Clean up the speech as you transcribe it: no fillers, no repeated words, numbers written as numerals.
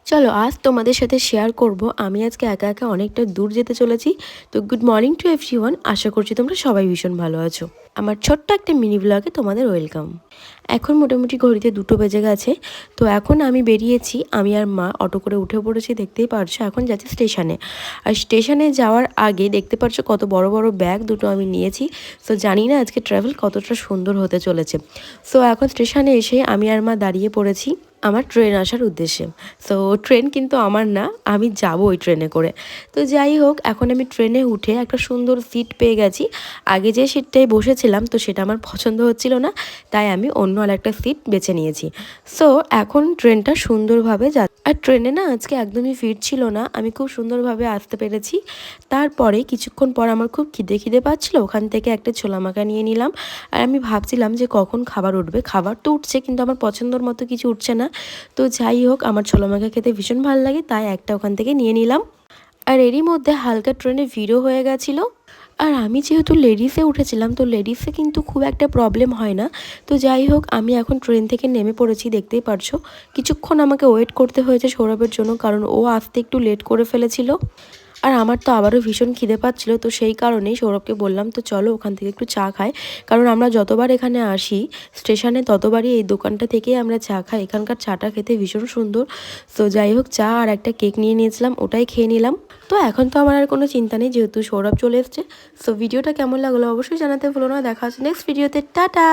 চলো আজ তোমাদের সাথে শেয়ার করব আমি আজকে একা একা অনেকটা দূর যেতে চলেছি। তো গুড মর্নিং টু এভরিওয়ান, আশা করছি তোমরা সবাই ভীষণ ভালো আছো। আমার ছোট্ট একটা মিনি ব্লগে তোমাদের ওয়েলকাম। এখন মোটামুটি ঘড়িতে 2টো বেজে গেছে। তো এখন আমি বেরিয়েছি, আমি আর মা অটো করে উঠে পড়েছি, দেখতেই পারছো। এখন যাচ্ছি স্টেশনে। আর স্টেশনে যাওয়ার আগে দেখতে পারছো কত বড় বড় ব্যাগ দুটো আমি নিয়েছি। তো জানি না আজকে ট্রাভেল কতটা সুন্দর হতে চলেছে। সো এখন স্টেশনে এসে আমি আর মা দাঁড়িয়ে পড়েছি আমার ট্রেন আসার উদ্দেশ্যে। সো ট্রেন কিন্তু আমার না, আমি যাব ওই ট্রেনে করে। তো যাই হোক, এখন আমি ট্রেনে উঠে একটা সুন্দর সিট পেয়ে গেছি। আগে যে সিটটায় বসেছিলাম তো সেটা আমার পছন্দ হচ্ছিল না, তাই আমি অন্য আরেকটা সিট বেছে নিয়েছি। সো এখন ট্রেনটা সুন্দরভাবে আর ট্রেনে না আজকে একদমই ভিড় ছিল না, আমি খুব সুন্দরভাবে আসতে পেরেছি। তারপরে কিছুক্ষণ পর আমার খুব খিদে খিদে পাচ্ছিল, ওখান থেকে একটা ছোলা মাখা নিয়ে নিলাম। আর আমি ভাবছিলাম যে কখন খাবার উঠবে, খাবার তো উঠছে কিন্তু আমার পছন্দর মতো কিছু উঠছে না। তো যাই হোক, আমার ছোলা মাখা খেতে ভীষণ ভালো লাগে, তাই একটা ওখান থেকে নিয়ে নিলাম। আর এরই মধ্যে হালকা ট্রেনে ভিড়ও হয়ে গেছিলো। আর আমি যেহেতু লেডিসে উঠেছিলাম, তো লেডিসে কিন্তু খুব একটা প্রবলেম হয় না। তো যাই হোক, আমি এখন ট্রেন থেকে নেমে পড়েছি, দেখতেই পারছো। কিছুক্ষণ আমাকে ওয়েট করতে হয়েছে সৌরভের জন্য, কারণ ও আসতে একটু লেট করে ফেলেছিল। আর আমার তো আবারও ভীষণ খিদে পাচ্ছিলো, তো সেই কারণেই সৌরভকে বললাম তো চলো ওখান থেকে একটু চা খাই। কারণ আমরা যতবার এখানে আসি স্টেশনে, ততবারই এই দোকানটা থেকেই আমরা চা খাই। এখানকার চাটা খেতে ভীষণ সুন্দর। তো যাই হোক, চা আর একটা কেক নিয়ে নিয়েছিলাম, ওটাই খেয়ে নিলাম। তো এখন তো আমার আর কোনো চিন্তা নেই, যেহেতু সৌরভ চলে এসছে। সো ভিডিওটা কেমন লাগলো অবশ্যই জানাতে ভুলো না। দেখা হচ্ছে নেক্সট ভিডিওতে, টাটা।